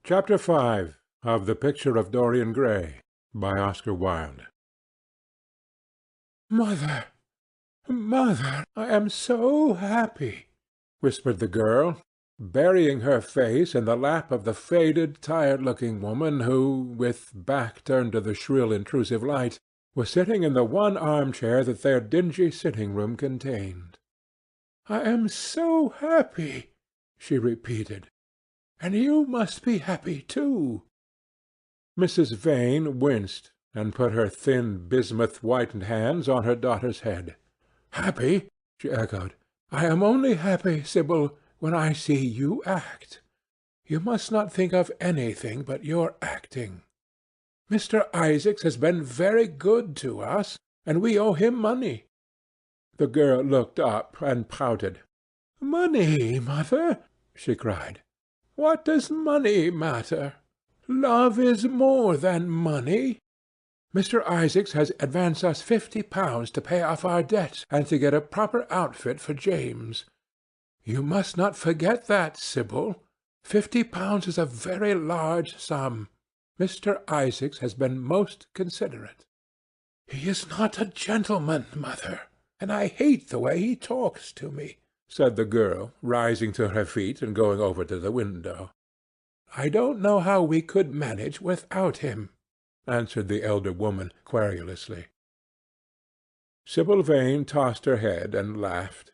Chapter 5 of The Picture of Dorian Gray by Oscar Wilde. "Mother, mother, I am so happy," whispered the girl, burying her face in the lap of the faded, tired-looking woman who, with back turned to the shrill, intrusive light, was sitting in the one armchair that their dingy sitting-room contained. "I am so happy," she repeated. "And you must be happy too." Mrs. Vane winced, and put her thin, bismuth-whitened hands on her daughter's head. "Happy?" she echoed. "I am only happy, Sibyl, when I see you act. You must not think of anything but your acting. Mr. Isaacs has been very good to us, and we owe him money." The girl looked up and pouted. "Money, mother!" she cried. "What does money matter? Love is more than money. Mr. Isaacs has advanced us £50 to pay off our debts and to get a proper outfit for James. You must not forget that, Sibyl. £50 is a very large sum. Mr. Isaacs has been most considerate." "He is not a gentleman, mother, and I hate the way he talks to me," said the girl, rising to her feet and going over to the window. "I don't know how we could manage without him," answered the elder woman querulously. Sibyl Vane tossed her head and laughed.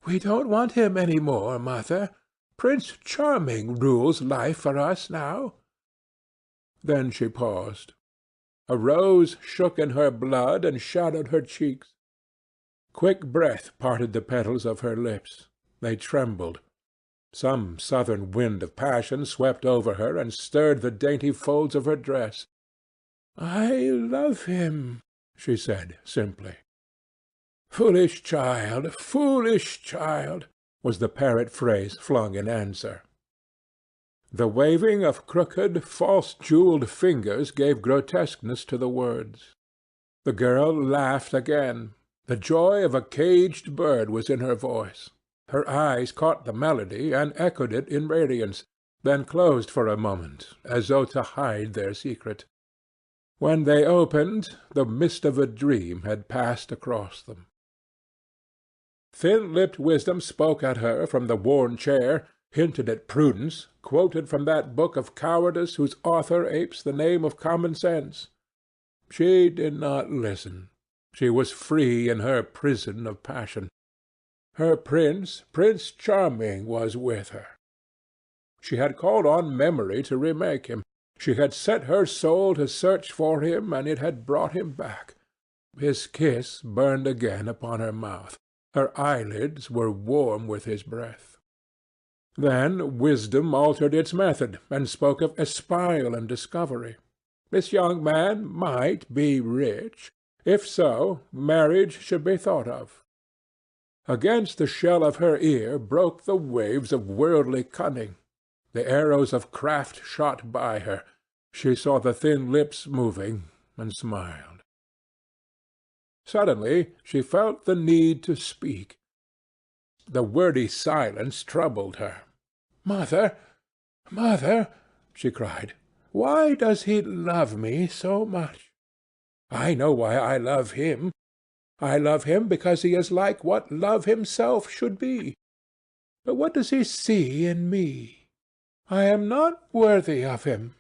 "We don't want him any more, mother. Prince Charming rules life for us now." Then she paused. A rose shook in her blood and shadowed her cheeks. Quick breath parted the petals of her lips. They trembled. Some southern wind of passion swept over her and stirred the dainty folds of her dress. "I love him," she said simply. "Foolish child, was the parrot phrase flung in answer. The waving of crooked, false-jewelled fingers gave grotesqueness to the words. The girl laughed again. The joy of a caged bird was in her voice. Her eyes caught the melody and echoed it in radiance, then closed for a moment, as though to hide their secret. When they opened, the mist of a dream had passed across them. Thin-lipped wisdom spoke at her from the worn chair, hinted at prudence, quoted from that book of cowardice whose author apes the name of common sense. She did not listen. She was free in her prison of passion. Her prince, Prince Charming, was with her. She had called on memory to remake him. She had set her soul to search for him, and it had brought him back. His kiss burned again upon her mouth. Her eyelids were warm with his breath. Then wisdom altered its method, and spoke of espial and discovery. This young man might be rich. If so, marriage should be thought of. Against the shell of her ear broke the waves of worldly cunning. The arrows of craft shot by her. She saw the thin lips moving, and smiled. Suddenly she felt the need to speak. The wordy silence troubled her. "Mother, mother," she cried, "why does he love me so much? I know why I love him. I love him because he is like what love himself should be. But what does he see in me? I am not worthy of him.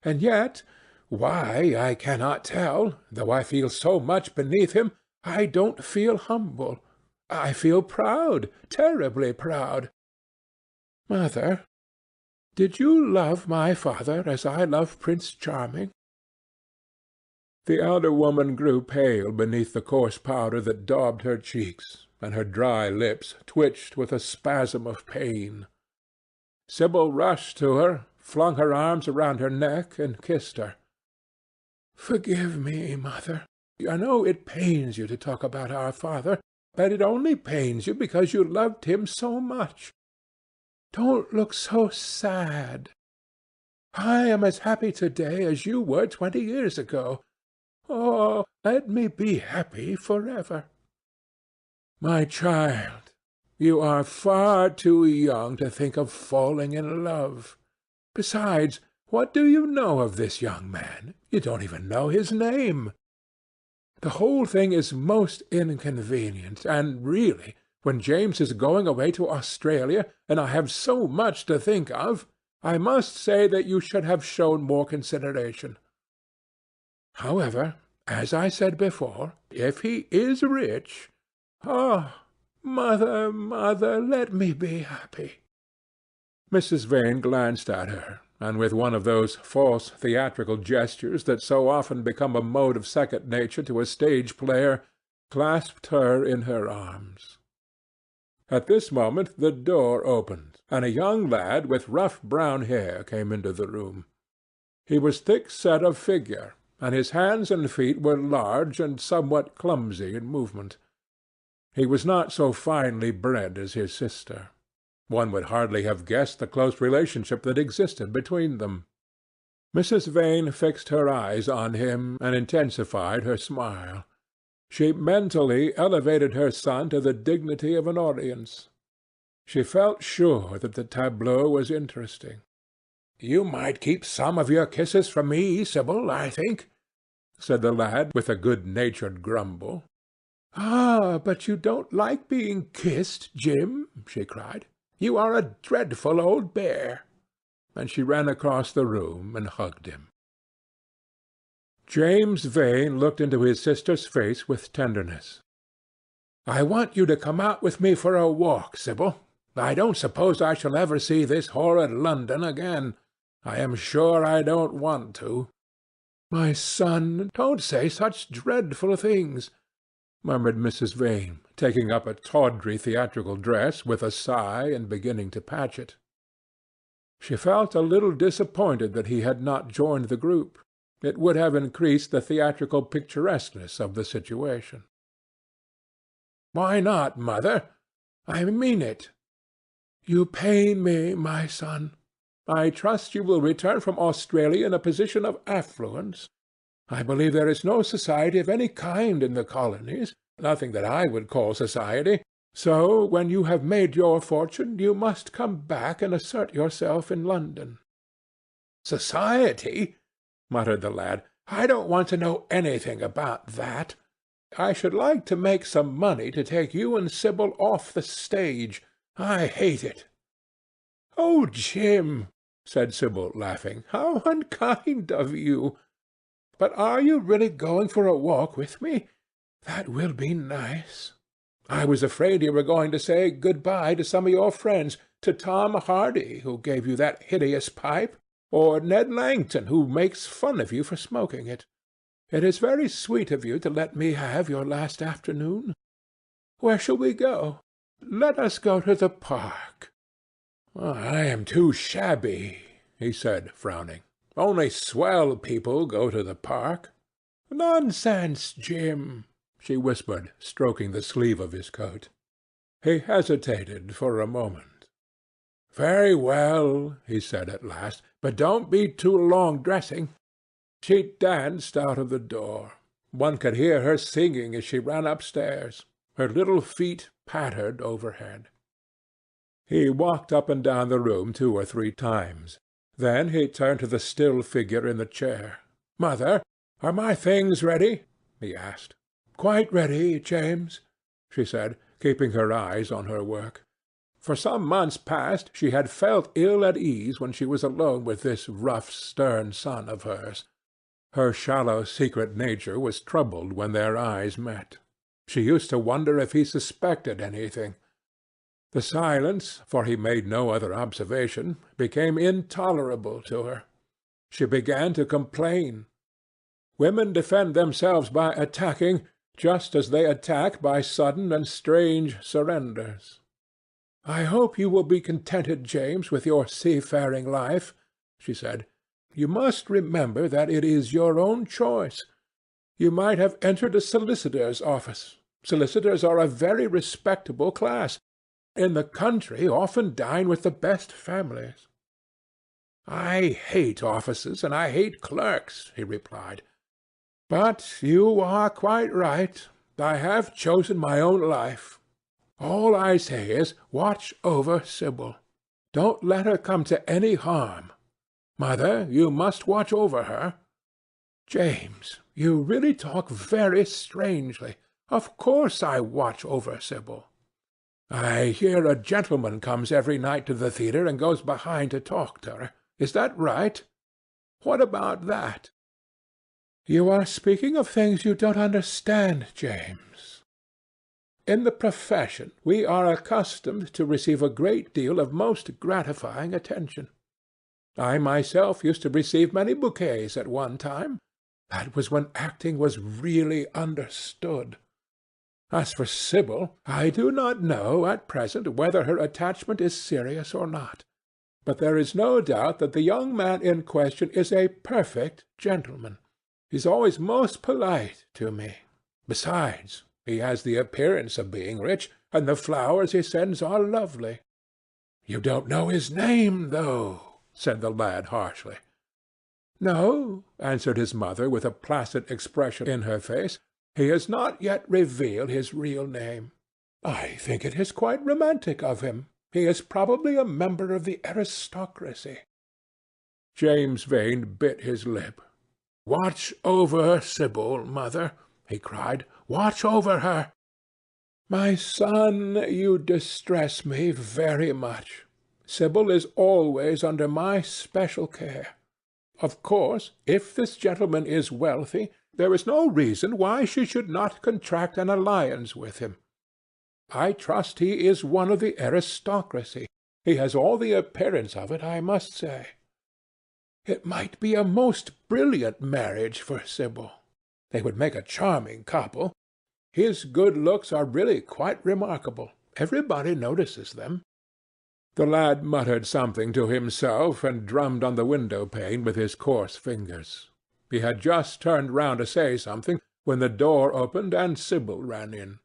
And yet, why I cannot tell, though I feel so much beneath him, I don't feel humble. I feel proud, terribly proud. Mother, did you love my father as I love Prince Charming?" The elder woman grew pale beneath the coarse powder that daubed her cheeks, and her dry lips twitched with a spasm of pain. Sibyl rushed to her, flung her arms around her neck, and kissed her. "Forgive me, mother. I know it pains you to talk about our father, but it only pains you because you loved him so much. Don't look so sad. I am as happy to-day as you were 20 years ago. Oh, let me be happy forever." "My child, you are far too young to think of falling in love. Besides, what do you know of this young man? You don't even know his name. The whole thing is most inconvenient, and really, when James is going away to Australia, and I have so much to think of, I must say that you should have shown more consideration. However, as I said before, if he is rich— Ah, mother, mother, let me be happy." Mrs. Vane glanced at her, and with one of those false theatrical gestures that so often become a mode of second nature to a stage player, clasped her in her arms. At this moment the door opened, and a young lad with rough brown hair came into the room. He was thick-set of figure, and his hands and feet were large and somewhat clumsy in movement. He was not so finely bred as his sister. One would hardly have guessed the close relationship that existed between them. Mrs. Vane fixed her eyes on him and intensified her smile. She mentally elevated her son to the dignity of an audience. She felt sure that the tableau was interesting. "You might keep some of your kisses from me, Sibyl, I think," said the lad, with a good-natured grumble. "Ah, but you don't like being kissed, Jim," she cried. "You are a dreadful old bear." And she ran across the room and hugged him. James Vane looked into his sister's face with tenderness. "I want you to come out with me for a walk, Sibyl. I don't suppose I shall ever see this horrid London again. I am sure I don't want to." "My son, don't say such dreadful things," murmured Mrs. Vane, taking up a tawdry theatrical dress with a sigh and beginning to patch it. She felt a little disappointed that he had not joined the group. It would have increased the theatrical picturesqueness of the situation. "Why not, mother? I mean it." "You pain me, my son. I trust you will return from Australia in a position of affluence. I believe there is no society of any kind in the colonies, nothing that I would call society. So when you have made your fortune, you must come back and assert yourself in London." "Society?" muttered the lad. "I don't want to know anything about that. I should like to make some money to take you and Sibyl off the stage. I hate it." "Oh, Jim," said Sibyl, laughing, "how unkind of you! But are you really going for a walk with me? That will be nice. I was afraid you were going to say good-bye to some of your friends, to Tom Hardy, who gave you that hideous pipe, or Ned Langton, who makes fun of you for smoking it. It is very sweet of you to let me have your last afternoon. Where shall we go? Let us go to the park." "I am too shabby," he said, frowning. "Only swell people go to the park." "Nonsense, Jim," she whispered, stroking the sleeve of his coat. He hesitated for a moment. "Very well," he said at last, "but don't be too long dressing." She danced out of the door. One could hear her singing as she ran upstairs. Her little feet pattered overhead. He walked up and down the room 2 or 3 times. Then he turned to the still figure in the chair. "Mother, are my things ready?" he asked. "Quite ready, James," she said, keeping her eyes on her work. For some months past she had felt ill at ease when she was alone with this rough, stern son of hers. Her shallow, secret nature was troubled when their eyes met. She used to wonder if he suspected anything. The silence, for he made no other observation, became intolerable to her. She began to complain. Women defend themselves by attacking, just as they attack by sudden and strange surrenders. "I hope you will be contented, James, with your seafaring life," she said. "You must remember that it is your own choice. You might have entered a solicitor's office. Solicitors are a very respectable class. In the country often dine with the best families." "I hate offices, and I hate clerks," he replied. "But you are quite right. I have chosen my own life. All I say is, watch over Sibyl. Don't let her come to any harm. Mother, you must watch over her." "James, you really talk very strangely. Of course I watch over Sibyl." "I hear a gentleman comes every night to the theatre and goes behind to talk to her. Is that right? What about that?" "You are speaking of things you don't understand, James. In the profession we are accustomed to receive a great deal of most gratifying attention. I myself used to receive many bouquets at one time. That was when acting was really understood. As for Sibyl, I do not know at present whether her attachment is serious or not, but there is no doubt that the young man in question is a perfect gentleman. He's always most polite to me. Besides, he has the appearance of being rich, and the flowers he sends are lovely." "You don't know his name, though," said the lad harshly. "No," answered his mother, with a placid expression in her face. "He has not yet revealed his real name. I think it is quite romantic of him. He is probably a member of the aristocracy." James Vane bit his lip. "Watch over Sibyl, mother," he cried. "Watch over her." "My son, you distress me very much. Sibyl is always under my special care. Of course, if this gentleman is wealthy, there is no reason why she should not contract an alliance with him. I trust he is one of the aristocracy. He has all the appearance of it, I must say. It might be a most brilliant marriage for Sibyl. They would make a charming couple. His good looks are really quite remarkable. Everybody notices them." The lad muttered something to himself and drummed on the window-pane with his coarse fingers. He had just turned round to say something when the door opened and Sibyl ran in.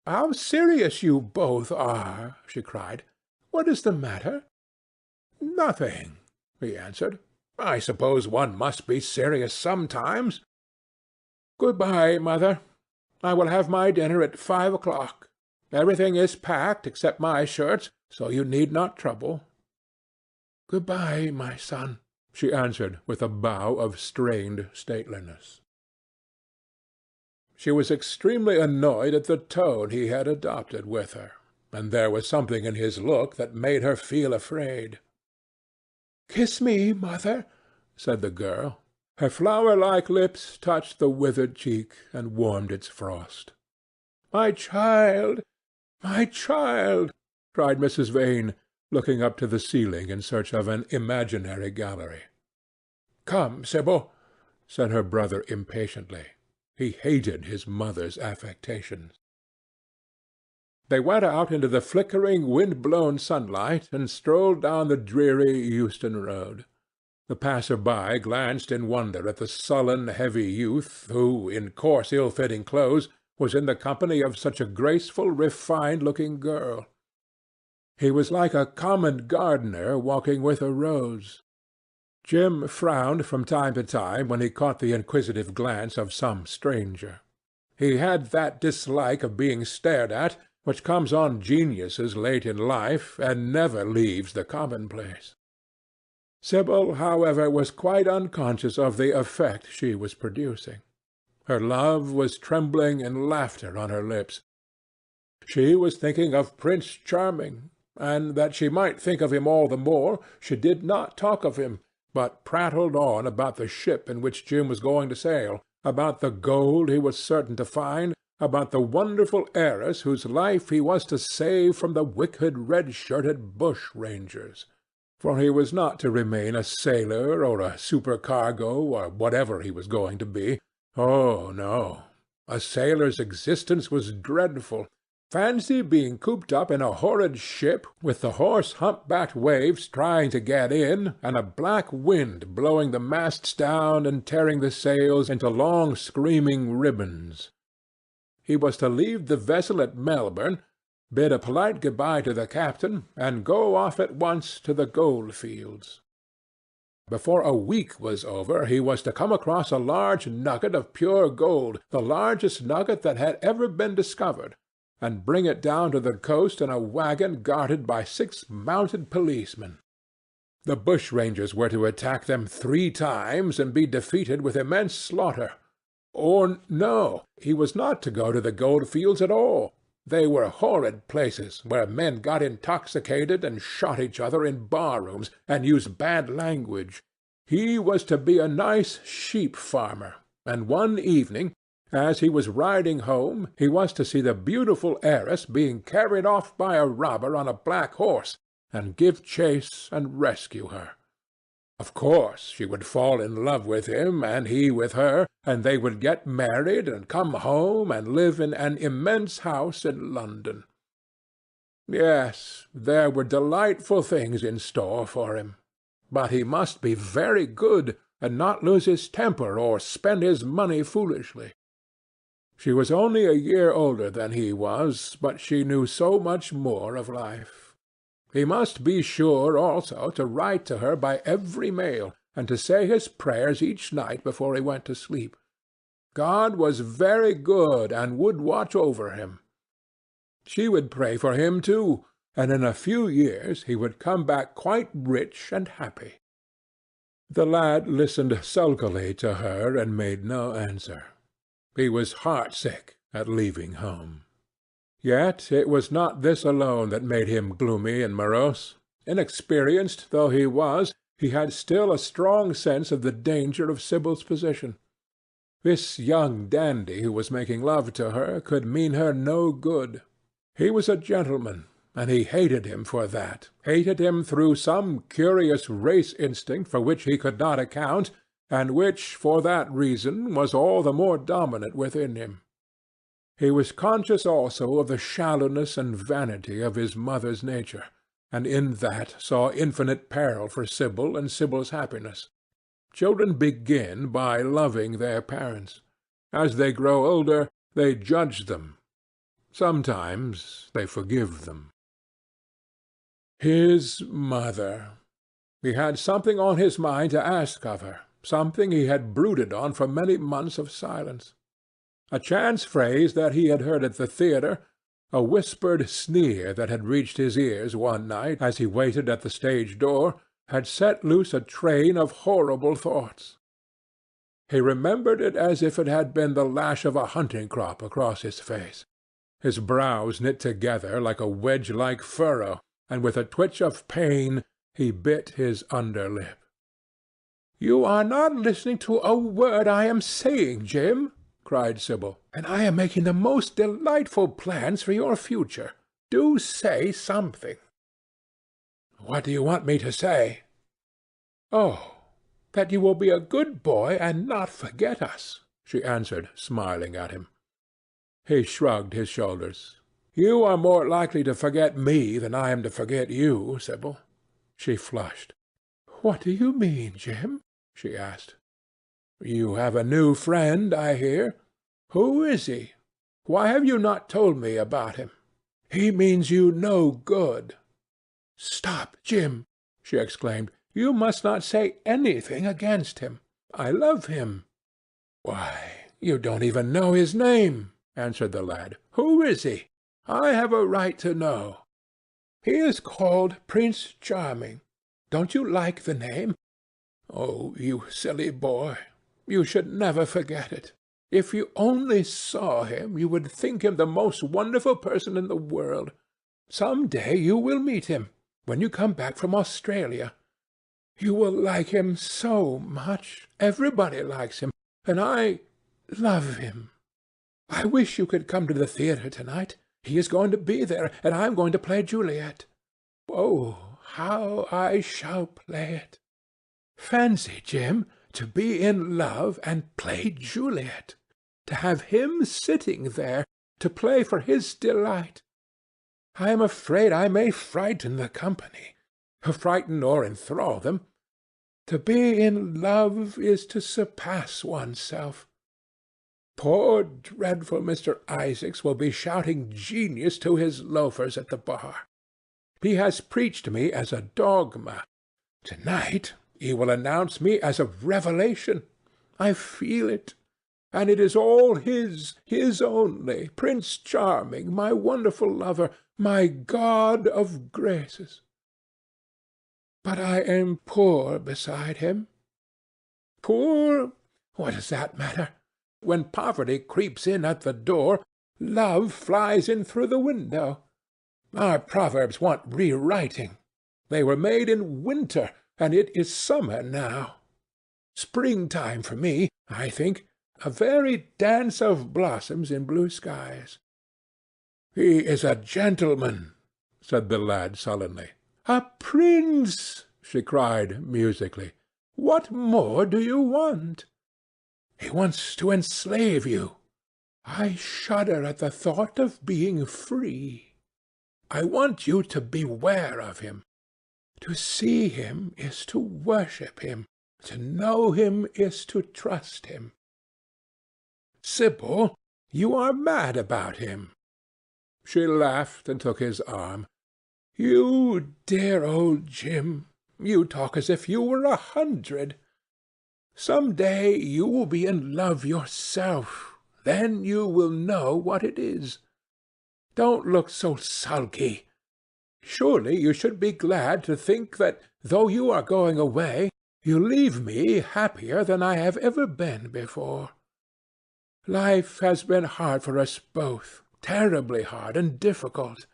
"How serious you both are!" she cried. "What is the matter?" "Nothing," he answered. "I suppose one must be serious sometimes. Good-bye, mother. I will have my dinner at 5 o'clock. Everything is packed except my shirts, so you need not trouble." "Good-bye, my son," she answered with a bow of strained stateliness. She was extremely annoyed at the tone he had adopted with her, and there was something in his look that made her feel afraid. "Kiss me, mother," said the girl. Her flower-like lips touched the withered cheek and warmed its frost. "My child, my child!" cried Mrs. Vane, looking up to the ceiling in search of an imaginary gallery. "Come, Sibyl," said her brother impatiently. He hated his mother's affectations. They went out into the flickering, wind-blown sunlight and strolled down the dreary Euston Road. The passer-by glanced in wonder at the sullen, heavy youth who, in coarse, ill-fitting clothes, was in the company of such a graceful, refined-looking girl. He was like a common gardener walking with a rose. Jim frowned from time to time when he caught the inquisitive glance of some stranger. He had that dislike of being stared at which comes on geniuses late in life and never leaves the commonplace. Sibyl, however, was quite unconscious of the effect she was producing. Her love was trembling in laughter on her lips. She was thinking of Prince Charming, and that she might think of him all the more, she did not talk of him, but prattled on about the ship in which Jim was going to sail, about the gold he was certain to find, about the wonderful heiress whose life he was to save from the wicked red-shirted bushrangers. For he was not to remain a sailor or a supercargo or whatever he was going to be. Oh, no. A sailor's existence was dreadful. Fancy being cooped up in a horrid ship with the hoarse hump-backed waves trying to get in, and a black wind blowing the masts down and tearing the sails into long screaming ribbons. He was to leave the vessel at Melbourne, bid a polite good-bye to the captain, and go off at once to the gold-fields. Before a week was over he was to come across a large nugget of pure gold, the largest nugget that had ever been discovered, and bring it down to the coast in a wagon guarded by 6 mounted policemen. The bushrangers were to attack them 3 times and be defeated with immense slaughter. Or no, he was not to go to the gold-fields at all. They were horrid places where men got intoxicated and shot each other in bar-rooms and used bad language. He was to be a nice sheep-farmer, and one evening, as he was riding home, he was to see the beautiful heiress being carried off by a robber on a black horse, and give chase and rescue her. Of course she would fall in love with him, and he with her, and they would get married and come home and live in an immense house in London. Yes, there were delightful things in store for him. But he must be very good, and not lose his temper or spend his money foolishly. She was only a year older than he was, but she knew so much more of life. He must be sure also to write to her by every mail, and to say his prayers each night before he went to sleep. God was very good and would watch over him. She would pray for him too, and in a few years he would come back quite rich and happy. The lad listened sulkily to her and made no answer. He was heartsick at leaving home. Yet it was not this alone that made him gloomy and morose. Inexperienced though he was, he had still a strong sense of the danger of Sibyl's position. This young dandy who was making love to her could mean her no good. He was a gentleman, and he hated him for that, hated him through some curious race instinct for which he could not account, and which, for that reason, was all the more dominant within him. He was conscious also of the shallowness and vanity of his mother's nature, and in that saw infinite peril for Sibyl and Sibyl's happiness. Children begin by loving their parents. As they grow older, they judge them. Sometimes they forgive them. His mother. He had something on his mind to ask of her, something he had brooded on for many months of silence. A chance phrase that he had heard at the theatre, a whispered sneer that had reached his ears one night as he waited at the stage door, had set loose a train of horrible thoughts. He remembered it as if it had been the lash of a hunting crop across his face. His brows knit together like a wedge-like furrow, and with a twitch of pain he bit his under lip. "You are not listening to a word I am saying, Jim," cried Sibyl, "and I am making the most delightful plans for your future. Do say something." "What do you want me to say?" "Oh, that you will be a good boy and not forget us," she answered, smiling at him. He shrugged his shoulders. "You are more likely to forget me than I am to forget you, Sibyl." She flushed. "What do you mean, Jim?" she asked. "You have a new friend, I hear. Who is he? Why have you not told me about him? He means you no good." "Stop, Jim!" she exclaimed. "You must not say anything against him. I love him." "Why, you don't even know his name," answered the lad. "Who is he? I have a right to know." "He is called Prince Charming. Don't you like the name? Oh, you silly boy, you should never forget it. If you only saw him, you would think him the most wonderful person in the world. Some day you will meet him, when you come back from Australia. You will like him so much. Everybody likes him, and I love him. I wish you could come to the theatre tonight. He is going to be there, and I am going to play Juliet. Oh, how I shall play it! Fancy, Jim, to be in love and play Juliet, to have him sitting there, to play for his delight. I am afraid I may frighten the company, frighten or enthrall them. To be in love is to surpass oneself. Poor dreadful Mr. Isaacs will be shouting genius to his loafers at the bar. He has preached me as a dogma. To-night he will announce me as a revelation. I feel it. And it is all his only, Prince Charming, my wonderful lover, my god of graces. but I am poor beside him. Poor? What does that matter? When poverty creeps in at the door, love flies in through the window. Our proverbs want rewriting. They were made in winter, and it is summer now. Springtime for me, I think, a very dance of blossoms in blue skies. He is a gentleman, said the lad sullenly. A prince, she cried musically. What more do you want? He wants to enslave you. I shudder at the thought of being free. I want you to beware of him. To see him is to worship him. To know him is to trust him. Sibyl, you are mad about him. She laughed and took his arm. You dear old Jim, you talk as if you were 100. Some day you will be in love yourself. Then you will know what it is. Don't look so sulky. Surely you should be glad to think that, though you are going away, you leave me happier than I have ever been before. Life has been hard for us both, terribly hard and difficult.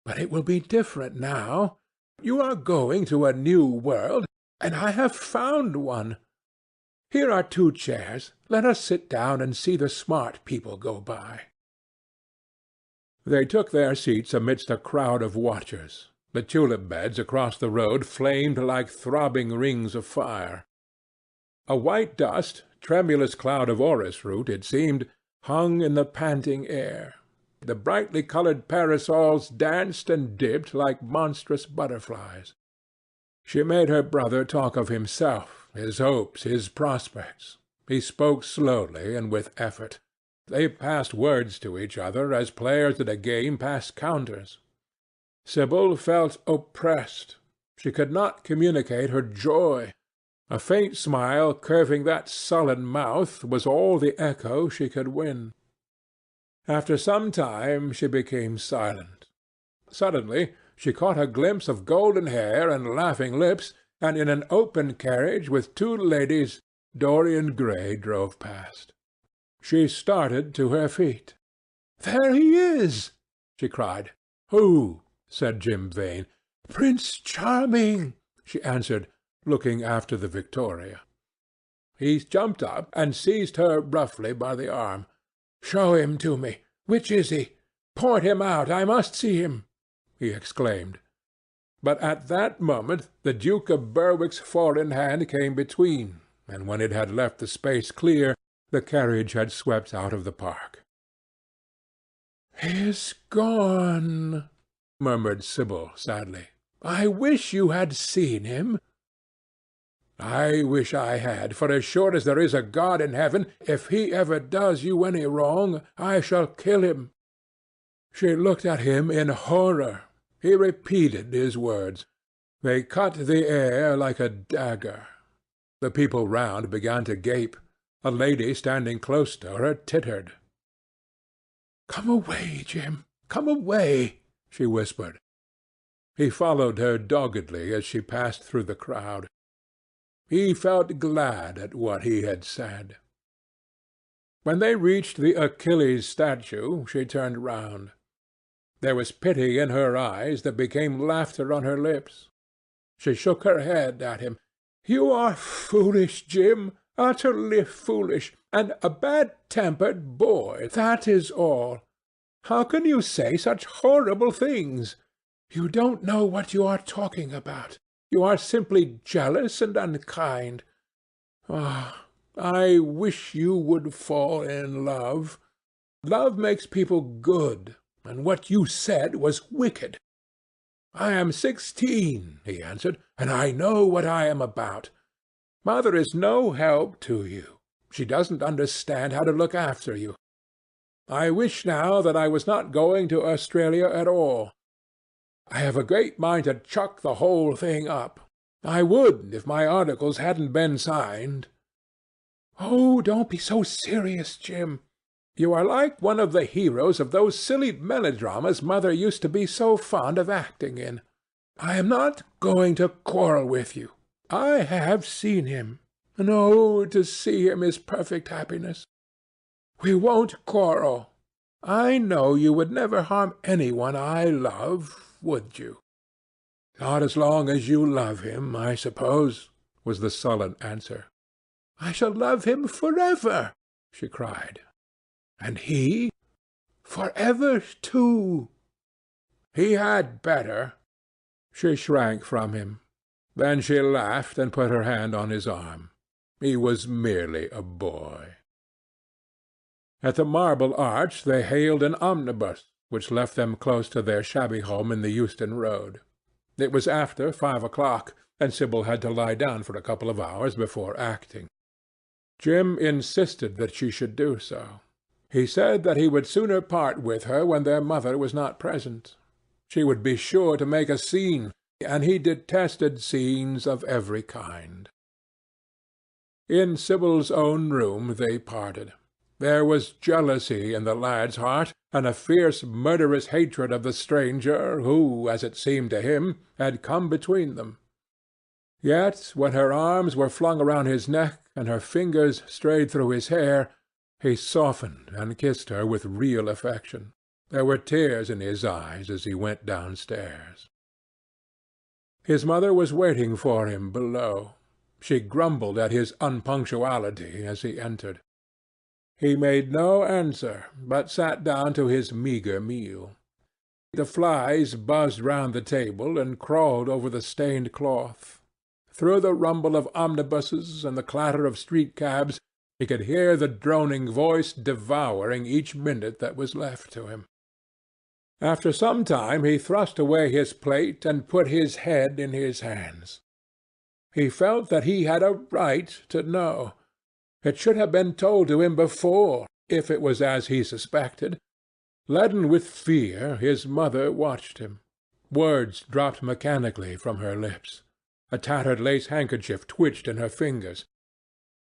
But it will be different now. You are going to a new world, and I have found one. Here are 2 chairs. Let us sit down and see the smart people go by. They took their seats amidst a crowd of watchers. The tulip beds across the road flamed like throbbing rings of fire. A white dust, tremulous cloud of orris root, it seemed, hung in the panting air. The brightly coloured parasols danced and dipped like monstrous butterflies. She made her brother talk of himself, his hopes, his prospects. He spoke slowly and with effort. They passed words to each other as players at a game pass counters. Sibyl felt oppressed. She could not communicate her joy. A faint smile curving that sullen mouth was all the echo she could win. After some time she became silent. Suddenly she caught a glimpse of golden hair and laughing lips, and in an open carriage with 2 ladies Dorian Gray drove past. She started to her feet. "There he is!" she cried. "Who?" said Jim Vane. "Prince Charming," she answered, looking after the Victoria. He jumped up and seized her roughly by the arm. "Show him to me. Which is he? Point him out. I must see him," he exclaimed. But at that moment the Duke of Berwick's foreign hand came between, and when it had left the space clear, the carriage had swept out of the park. "He is gone," murmured Sibyl sadly. "I wish you had seen him." "I wish I had, for as sure as there is a God in heaven, if he ever does you any wrong, I shall kill him." She looked at him in horror. He repeated his words. They cut the air like a dagger. The people round began to gape. A lady standing close to her tittered. "Come away, Jim, come away," she whispered. He followed her doggedly as she passed through the crowd. He felt glad at what he had said. When they reached the Achilles statue, she turned round. There was pity in her eyes that became laughter on her lips. She shook her head at him. "You are foolish, Jim, utterly foolish, and a bad-tempered boy, that is all. How can you say such horrible things? You don't know what you are talking about. You are simply jealous and unkind. Ah, I wish you would fall in love. Love makes people good, and what you said was wicked." "I am 16, he answered, "and I know what I am about. Mother is no help to you. She doesn't understand how to look after you. I wish now that I was not going to Australia at all. I have a great mind to chuck the whole thing up. I would if my articles hadn't been signed." "Oh, don't be so serious, Jim. You are like one of the heroes of those silly melodramas Mother used to be so fond of acting in. I am not going to quarrel with you. I have seen him, and oh, to see him is perfect happiness. We won't quarrel. I know you would never harm any one I love, would you? Not as long as you love him, I suppose, was the sullen answer. I shall love him forever, she cried. And he? Forever, too. He had better. She shrank from him. Then she laughed and put her hand on his arm. He was merely a boy. At the Marble Arch they hailed an omnibus, which left them close to their shabby home in the Euston Road. It was after 5 o'clock, and Sibyl had to lie down for a couple of hours before acting. Jim insisted that she should do so. He said that he would sooner part with her when their mother was not present. She would be sure to make a scene, and he detested scenes of every kind. In Sibyl's own room they parted. There was jealousy in the lad's heart, and a fierce murderous hatred of the stranger who, as it seemed to him, had come between them. Yet when her arms were flung around his neck and her fingers strayed through his hair, he softened and kissed her with real affection. There were tears in his eyes as he went downstairs. His mother was waiting for him below. She grumbled at his unpunctuality as he entered. He made no answer, but sat down to his meagre meal. The flies buzzed round the table and crawled over the stained cloth. Through the rumble of omnibuses and the clatter of street-cabs he could hear the droning voice devouring each minute that was left to him. After some time he thrust away his plate and put his head in his hands. He felt that he had a right to know. It should have been told to him before, if it was as he suspected. Leaden with fear, his mother watched him. Words dropped mechanically from her lips. A tattered lace handkerchief twitched in her fingers.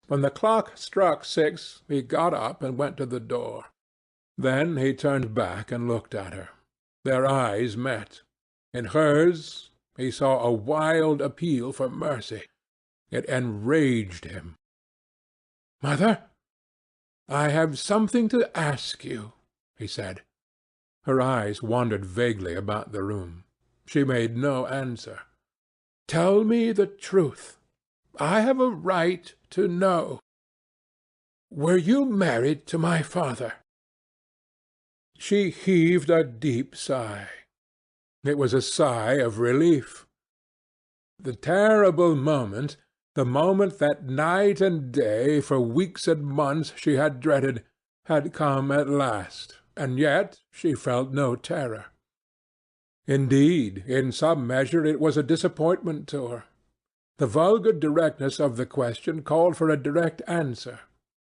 When the clock struck 6, he got up and went to the door. Then he turned back and looked at her. Their eyes met. In hers he saw a wild appeal for mercy. It enraged him. "Mother, I have something to ask you," he said. Her eyes wandered vaguely about the room. She made no answer. "Tell me the truth. I have a right to know. Were you married to my father?" She heaved a deep sigh. It was a sigh of relief. The terrible moment, the moment that night and day for weeks and months she had dreaded, had come at last, and yet she felt no terror. Indeed, in some measure it was a disappointment to her. The vulgar directness of the question called for a direct answer.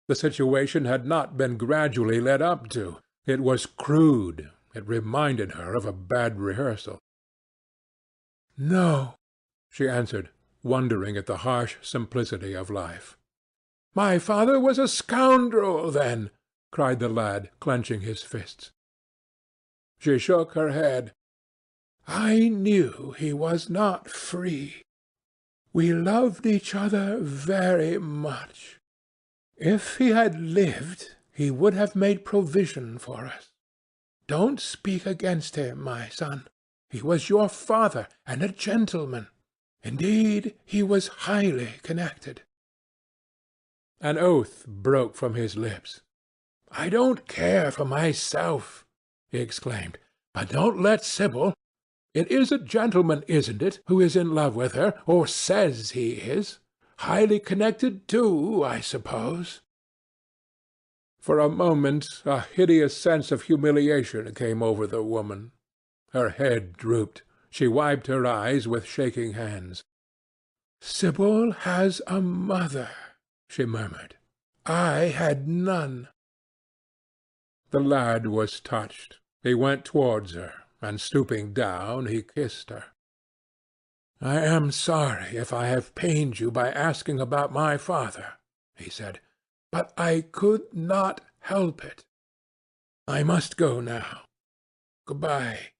The situation had not been gradually led up to. It was crude. It reminded her of a bad rehearsal. "No," she answered, wondering at the harsh simplicity of life. "My father was a scoundrel, then," cried the lad, clenching his fists. She shook her head. "I knew he was not free. We loved each other very much. If he had lived, he would have made provision for us. Don't speak against him, my son. He was your father, and a gentleman. Indeed, he was highly connected." An oath broke from his lips. "I don't care for myself," he exclaimed, "but don't let Sibyl. It is a gentleman, isn't it, who is in love with her, or says he is? Highly connected, too, I suppose." For a moment a hideous sense of humiliation came over the woman. Her head drooped. She wiped her eyes with shaking hands. "Sibyl has a mother," she murmured. "I had none." The lad was touched. He went towards her, and stooping down he kissed her. "I am sorry if I have pained you by asking about my father," he said, "but I could not help it. I must go now. Good-bye."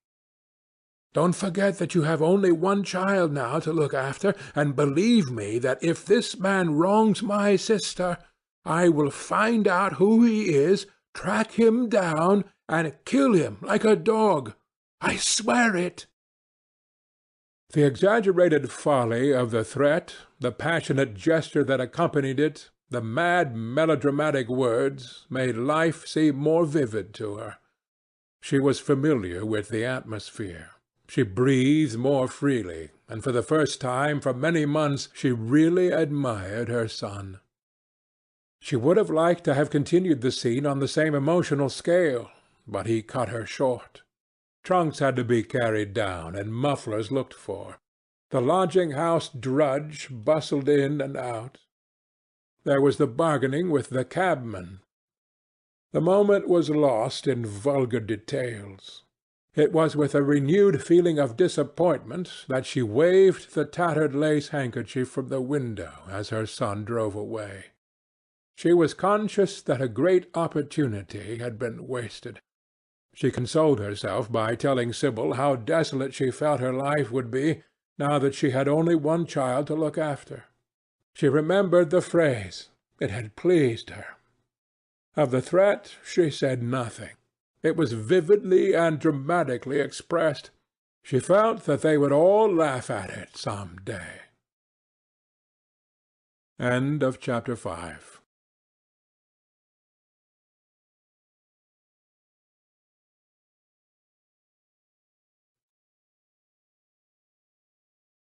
Don't forget that you have only one child now to look after, and believe me that if this man wrongs my sister, I will find out who he is, track him down, and kill him like a dog. I swear it." The exaggerated folly of the threat, the passionate gesture that accompanied it, the mad melodramatic words, made life seem more vivid to her. She was familiar with the atmosphere. She breathed more freely, and for the first time for many months she really admired her son. She would have liked to have continued the scene on the same emotional scale, but he cut her short. Trunks had to be carried down, and mufflers looked for. The lodging-house drudge bustled in and out. There was the bargaining with the cabman. The moment was lost in vulgar details. It was with a renewed feeling of disappointment that she waved the tattered lace handkerchief from the window as her son drove away. She was conscious that a great opportunity had been wasted. She consoled herself by telling Sibyl how desolate she felt her life would be now that she had only one child to look after. She remembered the phrase. It had pleased her. Of the threat she said nothing. It was vividly and dramatically expressed. She felt that they would all laugh at it some day. End of chapter 5.